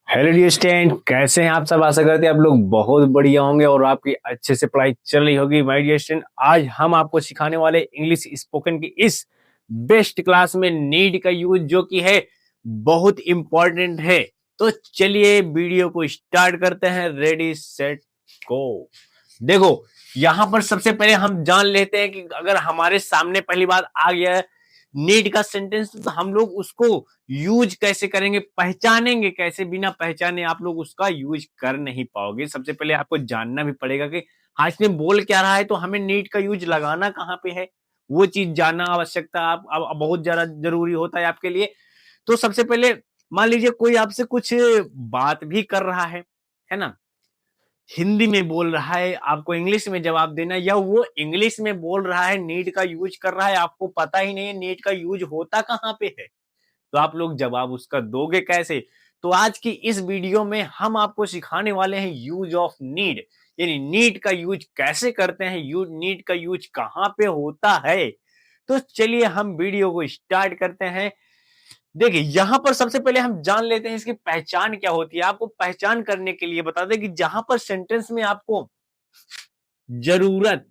Hello dear student, कैसे हैं आप सब। आशा करते हैं आप लोग बहुत बढ़िया होंगे और आपकी अच्छे से पढ़ाई चल रही होगी। माय डियर स्टूडेंट, आज हम आपको सिखाने वाले इंग्लिश स्पोकन की इस बेस्ट क्लास में नीड का यूज जो कि है बहुत इंपॉर्टेंट है। तो चलिए वीडियो को स्टार्ट करते हैं। Ready set go. देखो, यहां पर सबसे पहले हम जान लेते हैं कि अगर हमारे सामने पहली बात आ गया है नीड का सेंटेंस, तो हम लोग उसको यूज कैसे करेंगे, पहचानेंगे कैसे। बिना पहचाने आप लोग उसका यूज कर नहीं पाओगे। सबसे पहले आपको जानना भी पड़ेगा कि हाँ इसमें बोल क्या रहा है, तो हमें नीड का यूज लगाना कहाँ पे है, वो चीज जानना आवश्यकता आप अब बहुत ज्यादा जरूरी होता है आपके लिए। तो सबसे पहले मान लीजिए कोई आपसे कुछ बात भी कर रहा है ना, हिंदी में बोल रहा है, आपको इंग्लिश में जवाब देना, या वो इंग्लिश में बोल रहा है नीड का यूज कर रहा है, आपको पता ही नहीं है नीड का यूज होता कहाँ पे है, तो आप लोग जवाब उसका दोगे कैसे। तो आज की इस वीडियो में हम आपको सिखाने वाले हैं यूज ऑफ नीड, यानी नीड का यूज कैसे करते हैं, नीड का यूज कहां पे होता है। तो चलिए हम वीडियो को स्टार्ट करते हैं। देखिए, यहां पर सबसे पहले हम जान लेते हैं इसकी पहचान क्या होती है। आपको पहचान करने के लिए बता दें कि जहां पर सेंटेंस में आपको जरूरत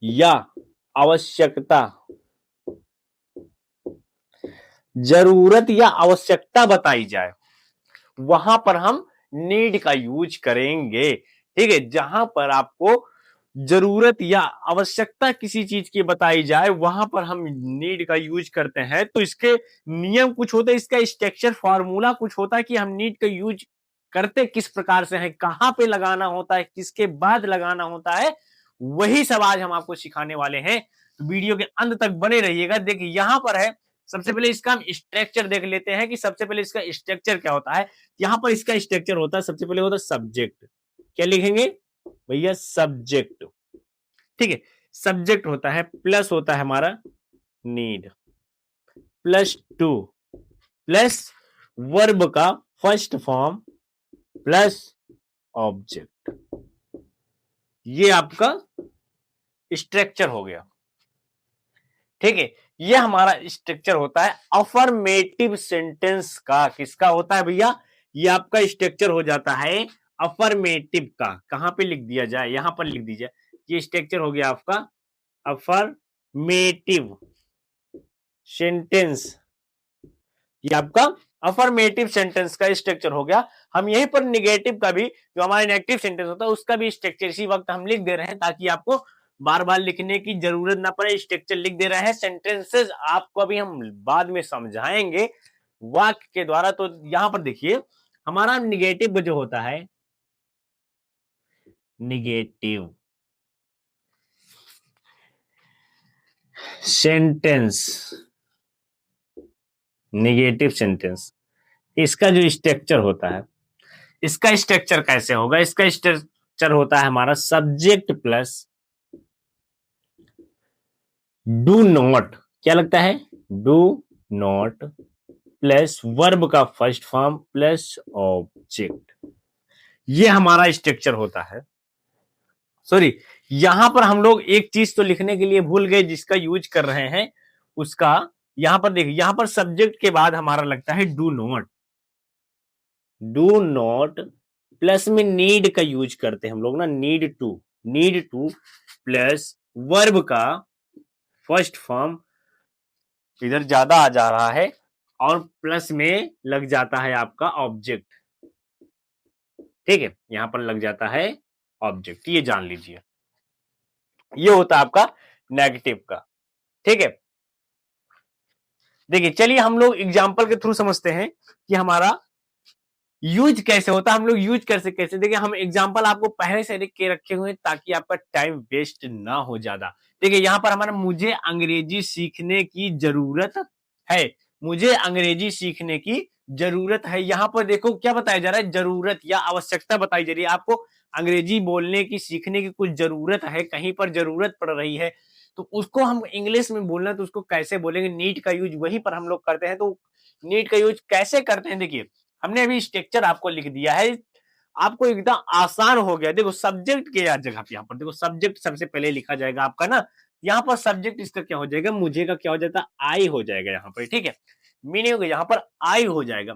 या आवश्यकता, जरूरत या आवश्यकता बताई जाए, वहां पर हम नीड का यूज करेंगे। ठीक है, जहां पर आपको जरूरत या आवश्यकता किसी चीज की बताई जाए, वहां पर हम नीड का यूज करते हैं। तो इसके नियम कुछ होते हैं, इसका स्ट्रक्चर फॉर्मूला कुछ होता है कि हम नीड का यूज करते किस प्रकार से है, कहां पे लगाना होता है, किसके बाद लगाना होता है, वही सब आज हम आपको सिखाने वाले हैं। तो वीडियो के अंत तक बने रहिएगा। देखिए यहां पर है, सबसे पहले इसका हम स्ट्रक्चर देख लेते हैं कि सबसे पहले इसका स्ट्रक्चर क्या होता है। यहां पर इसका स्ट्रक्चर होता है, सबसे पहले होता है सब्जेक्ट। क्या लिखेंगे भैया? सब्जेक्ट। ठीक है, सब्जेक्ट होता है, प्लस होता है हमारा need, plus two, plus verb का फर्स्ट फॉर्म, प्लस ऑब्जेक्ट। ये आपका स्ट्रक्चर हो गया। ठीक है, ये हमारा स्ट्रक्चर होता है अफर्मेटिव सेंटेंस का। किसका होता है भैया? ये आपका स्ट्रक्चर हो जाता है अफर्मेटिव का। कहां पे लिख दिया जाए? यहां पर लिख दीजिए। ये स्ट्रक्चर हो गया आपका अफर्मेटिव सेंटेंस। ये आपका अफर्मेटिव सेंटेंस का स्ट्रक्चर हो गया। हम यहीं पर निगेटिव का भी, जो हमारा नेगेटिव सेंटेंस होता है, उसका भी स्ट्रक्चर इसी वक्त हम लिख दे रहे हैं, ताकि आपको बार बार लिखने की जरूरत ना पड़े। स्ट्रक्चर लिख दे रहे हैं, सेंटेंसेस आपको अभी हम बाद में समझाएंगे वाक्य के द्वारा। तो यहां पर देखिए, हमारा निगेटिव जो होता है, निगेटिव सेंटेंस, निगेटिव सेंटेंस, इसका जो स्ट्रक्चर होता है, इसका स्ट्रक्चर कैसे होगा? इसका स्ट्रक्चर होता है हमारा सब्जेक्ट प्लस डू नॉट। क्या लगता है? डू नॉट प्लस वर्ब का फर्स्ट फॉर्म प्लस ऑब्जेक्ट। ये हमारा स्ट्रक्चर होता है। सॉरी, यहां पर हम लोग एक चीज तो लिखने के लिए भूल गए, जिसका यूज कर रहे हैं उसका। यहां पर देखिए, यहां पर सब्जेक्ट के बाद हमारा लगता है do not. Do not plus में नीड का यूज करते हैं हम लोग ना, need to. Need to plus verb का फर्स्ट फॉर्म, इधर ज्यादा आ जा रहा है, और प्लस में लग जाता है आपका ऑब्जेक्ट। ठीक है, यहां पर लग जाता है ऑब्जेक्ट, ये जान लीजिए। ये होता है आपका नेगेटिव का। ठीक है, देखिए चलिए हम लोग एग्जांपल के थ्रू समझते हैं कि हमारा यूज कैसे होता है, हम लोग यूज कैसे कैसे। देखिए, हम एग्जांपल आपको पहले से लिख के रखे हुए हैं ताकि आपका टाइम वेस्ट ना हो ज्यादा। देखिए यहां पर हमारा, मुझे अंग्रेजी सीखने की जरूरत है। मुझे अंग्रेजी सीखने की जरूरत है। यहां पर देखो क्या बताया जा रहा है, जरूरत या आवश्यकता बताई जा रही है। आपको अंग्रेजी बोलने की, सीखने की कुछ जरूरत है, कहीं पर जरूरत पड़ रही है, तो उसको हम इंग्लिश में बोलना, तो उसको कैसे बोलेंगे? नीड का यूज वहीं पर हम लोग करते हैं। तो नीड का यूज कैसे करते हैं? देखिए, हमने अभी स्ट्रक्चर आपको लिख दिया है, आपको एकदम आसान हो गया। देखो सब्जेक्ट के जगह पे, यहाँ पर देखो सब्जेक्ट सबसे पहले लिखा जाएगा आपका ना। यहाँ पर सब्जेक्ट इसका क्या हो जाएगा? मुझे का क्या हो जाता है? आई हो जाएगा यहाँ पर। ठीक है, मीनिंग यहाँ पर आई हो जाएगा।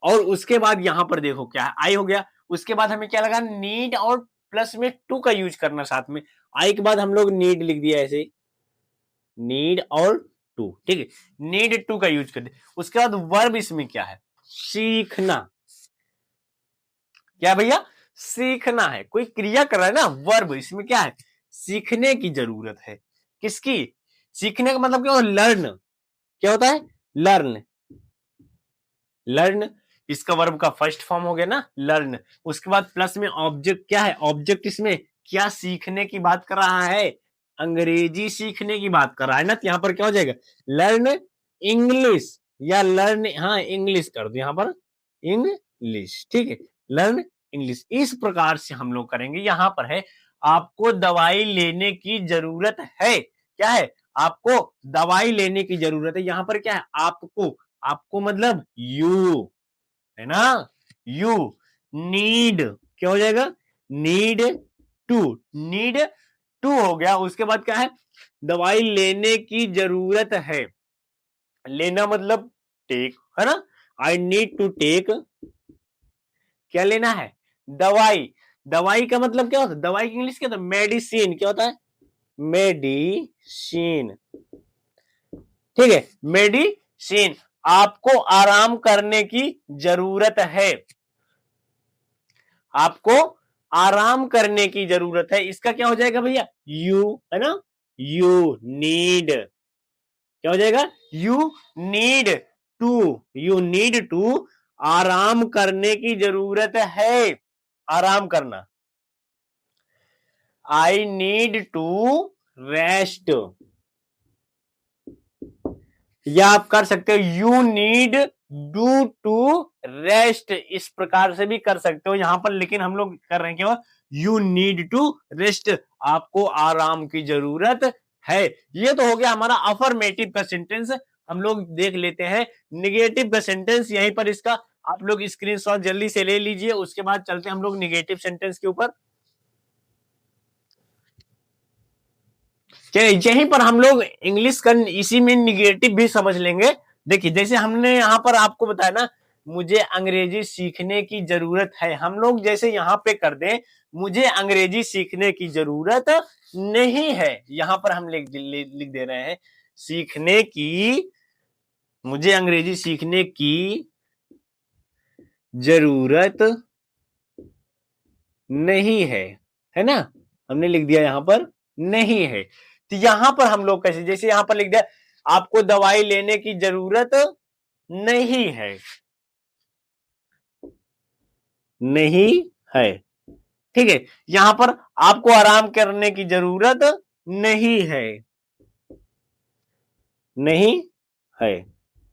और उसके बाद यहां पर देखो क्या है, आई हो गया। उसके बाद हमें क्या लगा, नीड और प्लस में टू का यूज करना साथ में। आई के बाद हम लोग नीड लिख दिया ऐसे, नीड और टू, ठीक है, नीड टू का यूज कर दिया। उसके बाद वर्ब इसमें क्या है, सीखना। क्या भैया, सीखना है, कोई क्रिया कर रहा है ना, वर्ब इसमें क्या है, सीखने की जरूरत है। किसकी, सीखने का मतलब क्या होता है, लर्न। क्या होता है, लर्न, लर्न। इसका वर्ब का फर्स्ट फॉर्म हो गया ना, लर्न। उसके बाद प्लस में ऑब्जेक्ट, क्या है ऑब्जेक्ट, इसमें क्या सीखने की बात कर रहा है, अंग्रेजी सीखने की बात कर रहा है ना, तो यहां पर क्या हो जाएगा, लर्न इंग्लिश, या लर्न, हाँ इंग्लिश कर दो यहां पर, इंग्लिश, ठीक है, लर्न इंग्लिश। इस प्रकार से हम लोग करेंगे। यहां पर है, आपको दवाई लेने की जरूरत है, क्या है, आपको दवाई लेने की जरूरत है। यहां पर क्या है, आपको, आपको मतलब यू, है ना, यू नीड, क्या हो जाएगा, नीड टू, नीड टू हो गया। उसके बाद क्या है, दवाई लेने की जरूरत है, लेना मतलब टेक, है ना, आई नीड टू टेक, क्या लेना है, दवाई। दवाई का मतलब क्या होता है, दवाई की इंग्लिश क्या होता है, मेडिसिन, क्या होता है, मेडिसिन, ठीक है, मेडिसिन। आपको आराम करने की जरूरत है, आपको आराम करने की जरूरत है। इसका क्या हो जाएगा भैया, यू, है ना, यू नीड, क्या हो जाएगा, you need to, you need to, आराम करने की जरूरत है, आराम करना, आई नीड टू रेस्ट, या आप कर सकते हो you need do to rest, इस प्रकार से भी कर सकते हो यहां पर, लेकिन हम लोग कर रहे हैं क्या, यू नीड टू रेस्ट, आपको आराम की जरूरत है। ये तो हो गया हमारा अफर्मेटिव का सेंटेंस। हम लोग देख लेते हैं निगेटिव का सेंटेंस, यहीं पर इसका आप लोग स्क्रीनशॉट जल्दी से ले लीजिए। उसके बाद चलते हैं हम लोग निगेटिव सेंटेंस के ऊपर। यहीं पर हम लोग इंग्लिश का इसी में निगेटिव भी समझ लेंगे। देखिए जैसे हमने यहाँ पर आपको बताया ना, मुझे अंग्रेजी सीखने की जरूरत है, हम लोग जैसे यहाँ पे कर दें, मुझे अंग्रेजी सीखने की जरूरत नहीं है, यहां पर हम लिख दे रहे हैं सीखने की, मुझे अंग्रेजी सीखने की जरूरत नहीं है ना, हमने लिख दिया यहां पर नहीं है। तो यहां पर हम लोग कैसे, जैसे यहां पर लिख दिया आपको दवाई लेने की जरूरत नहीं है, नहीं है, ठीक है, यहां पर आपको आराम करने की जरूरत नहीं है, नहीं है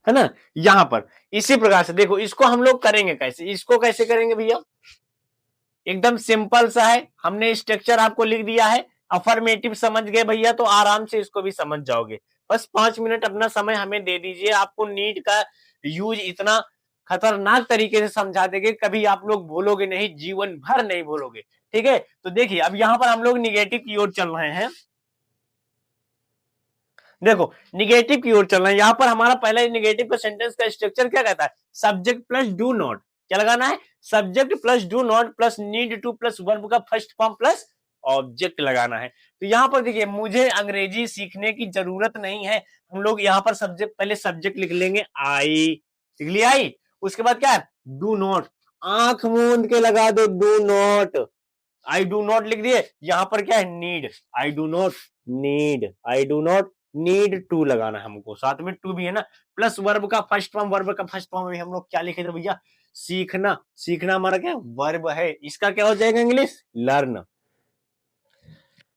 ना, यहां पर। इसी प्रकार से देखो इसको हम लोग करेंगे कैसे, इसको कैसे करेंगे भैया, एकदम सिंपल सा है, हमने स्ट्रक्चर आपको लिख दिया है। अफर्मेटिव समझ गए भैया तो आराम से इसको भी समझ जाओगे। बस 5 मिनट अपना समय हमें दे दीजिए, आपको नीड का यूज इतना खतरनाक तरीके से समझा देंगे, कभी आप लोग भूलोगे नहीं, जीवन भर नहीं भूलोगे। ठीक है, तो देखिए अब यहां पर हम लोग निगेटिव की ओर चल रहे हैं। देखो निगेटिव की ओर चल रहे हैं, यहां पर हमारा पहला निगेटिव का सेंटेंस का स्ट्रक्चर क्या कहता है, सब्जेक्ट प्लस डू नॉट, क्या लगाना है, subject plus do not plus need to plus verb का फर्स्ट फॉर्म प्लस ऑब्जेक्ट लगाना है। तो यहां पर देखिए मुझे अंग्रेजी सीखने की जरूरत नहीं है, हम लोग यहां पर सब्जेक्ट, पहले सब्जेक्ट लिख लेंगे आई, लिख लिया आई। उसके बाद क्या है, डू नॉट, आंख मूंद के लगा दो, do not, I do not लिख दिए। यहां पर क्या है, need, I do not need, I do not need to लगाना है हमको, साथ में टू भी है ना, प्लस वर्ब का फर्स्ट फॉर्म, वर्ब का फर्स्ट फॉर्म में हम लोग क्या लिखे थे भैया, सीखना, सीखना हमारा क्या वर्ब है, इसका क्या हो जाएगा इंग्लिश, लर्न,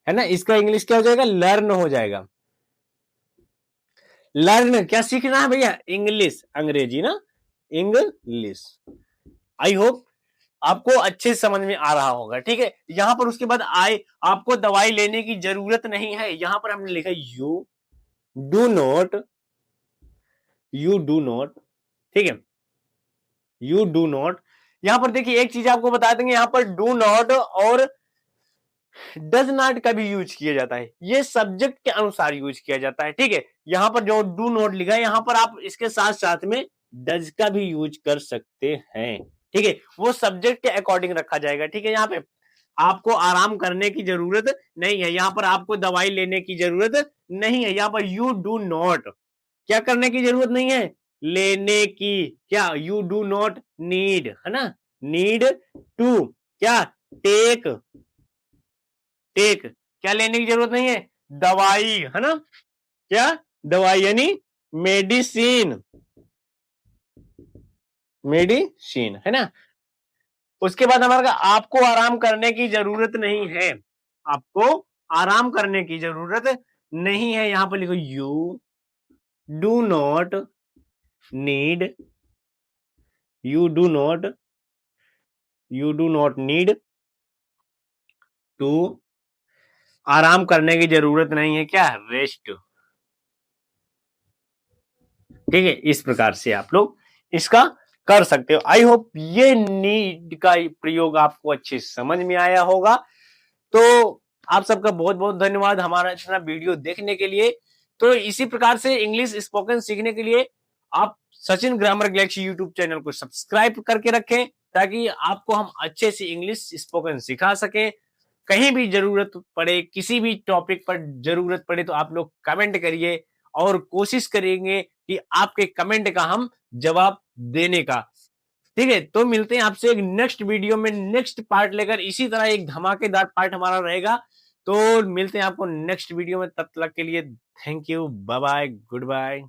है ना, इसका इंग्लिश क्या हो जाएगा, लर्न हो जाएगा। लर्न क्या सीखना है भैया, इंग्लिश, अंग्रेजी ना, इंग्लिश। आई होप आपको अच्छे समझ में आ रहा होगा, ठीक है। यहां पर उसके बाद आई, आपको दवाई लेने की जरूरत नहीं है, यहां पर हमने लिखा you do not, you do not, ठीक है, यू डू नॉट। यहां पर देखिए एक चीज आपको बता देंगे, यहां पर डू नॉट और डज नॉट का भी यूज किया जाता है, ये सब्जेक्ट के अनुसार यूज किया जाता है, ठीक है। यहां पर जो डू नॉट लिखा है, यहां पर आप इसके साथ साथ में डज का भी यूज कर सकते हैं। ठीक है, वो सब्जेक्ट के अकॉर्डिंग रखा जाएगा। ठीक है, यहाँ पे आपको आराम करने की जरूरत नहीं है, यहाँ पर आपको दवाई लेने की जरूरत नहीं है, यहाँ पर यू डू नॉट क्या करने की जरूरत नहीं है, लेने की। क्या, यू डू नॉट नीड, है ना, नीड टू क्या, टेक, टेक क्या लेने की जरूरत नहीं है, दवाई, है ना, क्या, दवाई यानी मेडिसिन, मेडिसिन, है ना। उसके बाद हमारा आपको आराम करने की जरूरत नहीं है, आपको आराम करने की जरूरत नहीं है, यहां पर लिखो you do not need, you do not, you do not need to, आराम करने की जरूरत नहीं है क्या, रेस्ट। ठीक है, इस प्रकार से आप लोग इसका कर सकते हो। आई होप ये नीड का प्रयोग आपको अच्छे समझ में आया होगा। तो आप सबका बहुत बहुत धन्यवाद हमारा इतना वीडियो देखने के लिए। तो इसी प्रकार से इंग्लिश स्पोकन सीखने के लिए आप Sachin grammar Galaxy YouTube channel को सब्सक्राइब करके रखें, ताकि आपको हम अच्छे से इंग्लिश स्पोकन सिखा सके। कहीं भी जरूरत पड़े, किसी भी टॉपिक पर जरूरत पड़े तो आप लोग कमेंट करिए, और कोशिश करेंगे कि आपके कमेंट का हम जवाब देने का। ठीक है, तो मिलते हैं आपसे एक नेक्स्ट वीडियो में नेक्स्ट पार्ट लेकर, इसी तरह एक धमाकेदार पार्ट हमारा रहेगा। तो मिलते हैं आपको नेक्स्ट वीडियो में, तब तक के लिए thank you, bye bye, good bye.